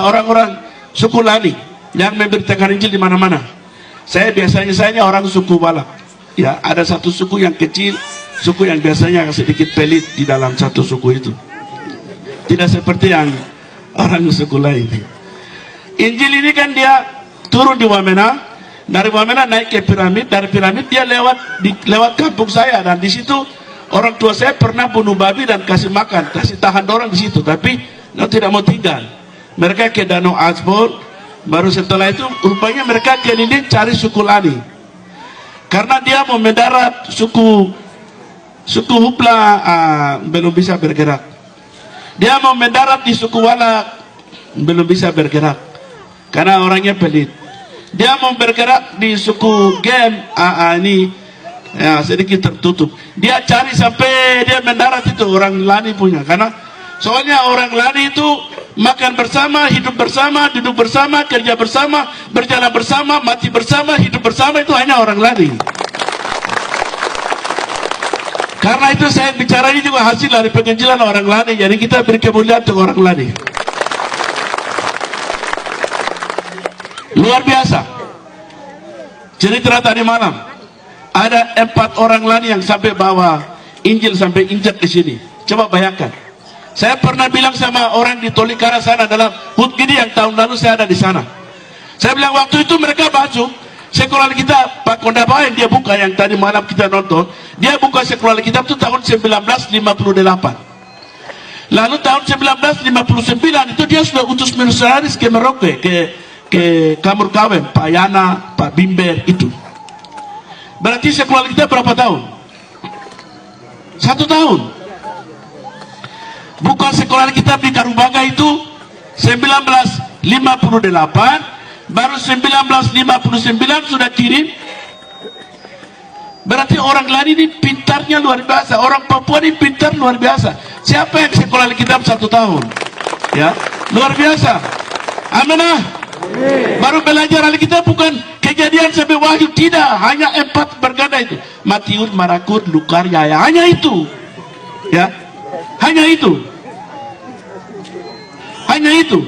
biasa orang-orang suku Lani yang memberitakan Injil di mana-mana. Saya biasanya orang suku Walak. Ya, ada satu suku yang kecil, suku yang biasanya sedikit pelit di dalam satu suku itu. Tidak seperti yang orang suku lain. Injil ini kan dia turun di Wamena, dari Wamena naik ke piramid, dari piramid dia lewat kampung saya, dan di situ orang tua saya pernah bunuh babi dan kasih makan, kasih tahan orang di situ, tapi tidak mau tinggal. Mereka ke Danau Asbol, baru setelah itu rupanya mereka keliling cari suku Lani. Karena dia mau mendarat suku Hupla belum bisa bergerak. Dia mau mendarat di suku Walak, belum bisa bergerak karena orangnya pelit. Dia mau bergerak di suku Gem, ini ya, sedikit tertutup. Dia cari sampai dia mendarat itu orang Lani punya, karena soalnya orang Lani itu makan bersama, hidup bersama, duduk bersama, kerja bersama, berjalan bersama, mati bersama, hidup bersama, itu hanya orang Lani. Karena itu saya bicara ini juga hasil dari penginjilan orang Lani. Jadi kita beri kemuliaan untuk orang Lani. Luar biasa. Cerita tadi malam, ada 4 orang Lani yang sampai bawa Injil sampai injak di sini. Coba bayangkan. Saya pernah bilang sama orang di Tolikara sana dalam HUT Gidi yang tahun lalu saya ada di sana. Saya bilang waktu itu mereka masuk sekolah kita, Pak Kondabayan dia buka yang tadi malam kita nonton. Dia buka sekolah kita itu tahun 1958. Lalu tahun 1959 itu dia sudah utus misionaris ke Merauke, ke Kamur Kawem, Pak Yana, Pak Bimber itu. Berarti sekolah kita berapa tahun? 1 tahun. Buka sekolah kita di Karumbaga itu 1958, baru 1959 sudah kirim. Berarti orang Lani ini pintarnya luar biasa, orang Papua ini pintar luar biasa. Siapa yang sekolah kitab 1 tahun? Ya, luar biasa. Amanah. Baru belajar Alkitab bukan Kejadian sampai Wahyu, tidak, hanya 4 berganda itu. Matius, Marakut, Lukar, Yaya, hanya itu. Ya, hanya itu. Hanya itu.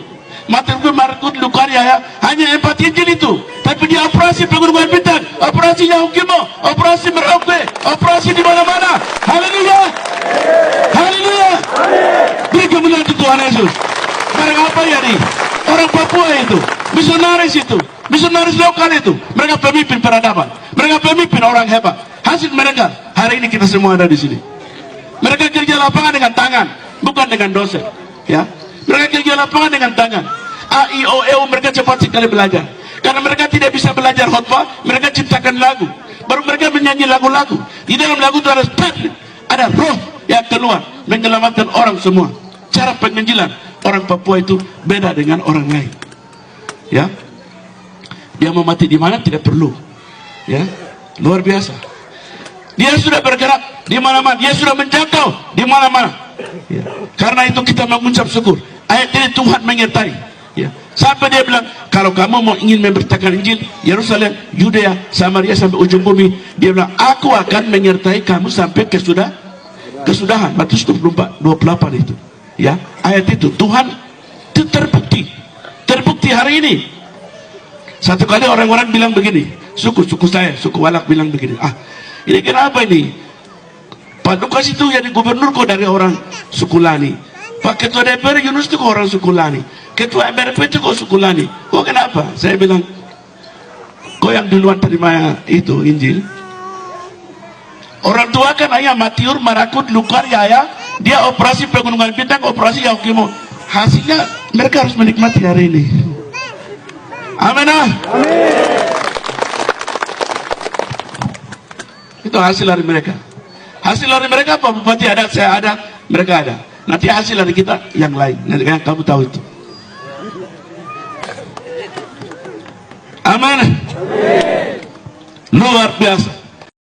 Matius, Marakut, Lukar, Yaya, hanya 4 Injil itu. Tapi dia operasi Pegunungan Bintang, operasi Yahukimo, operasi Merauke, operasi di mana-mana. Haleluya. Haleluya. Beri kemuliaan untuk Tuhan Yesus. Barang apa ya nih? Orang Papua itu, misionaris itu, misionaris lokal itu, mereka pemimpin peradaban, mereka pemimpin orang hebat. Hasil mereka hari ini kita semua ada di sini. Mereka kerja lapangan dengan tangan, bukan dengan dosen. Ya, mereka kerja lapangan dengan tangan. A, I, O, E, U, mereka cepat sekali belajar. Karena mereka tidak bisa belajar khotbah, mereka ciptakan lagu. Baru mereka menyanyi lagu-lagu. Di dalam lagu itu ada roh yang keluar menyelamatkan orang semua. Cara penginjilan orang Papua itu beda dengan orang lain. Ya, dia mau mati di mana tidak perlu. Ya, luar biasa. Dia sudah bergerak di mana-mana, dia sudah menjangkau di mana-mana. Ya. Karena itu kita mengucap syukur. Ayat ini Tuhan menyertai. Ya. Sampai dia bilang, kalau kamu mau ingin memberitakan Injil, Yerusalem, Yudea, Samaria sampai ujung bumi, dia bilang, aku akan menyertai kamu sampai kesudahan. Matius 24:28 itu. Ya, ayat itu Tuhan itu terbukti hari ini. Satu kali orang-orang bilang begini, suku saya, suku Walak bilang begini, ini kenapa ini? Pak Lukas itu jadi gubernur kok dari orang suku Lani. Pak Ketua DPR Yunus itu kok orang suku Lani. Ketua MRP itu kok suku Lani. Kok kenapa? Saya bilang, kok yang duluan terima itu Injil? Orang tua kan hanya Matiur, Marakut, Lukar, Yaya. Dia operasi Pegunungan Bintang, operasi Yahukimo. Hasilnya mereka harus menikmati hari ini. Amin. Itu hasil dari mereka. Hasil dari mereka apa? Bupati ada, saya ada, mereka ada. Nanti hasil dari kita yang lain. Nanti kamu tahu itu. Amin. Luar biasa.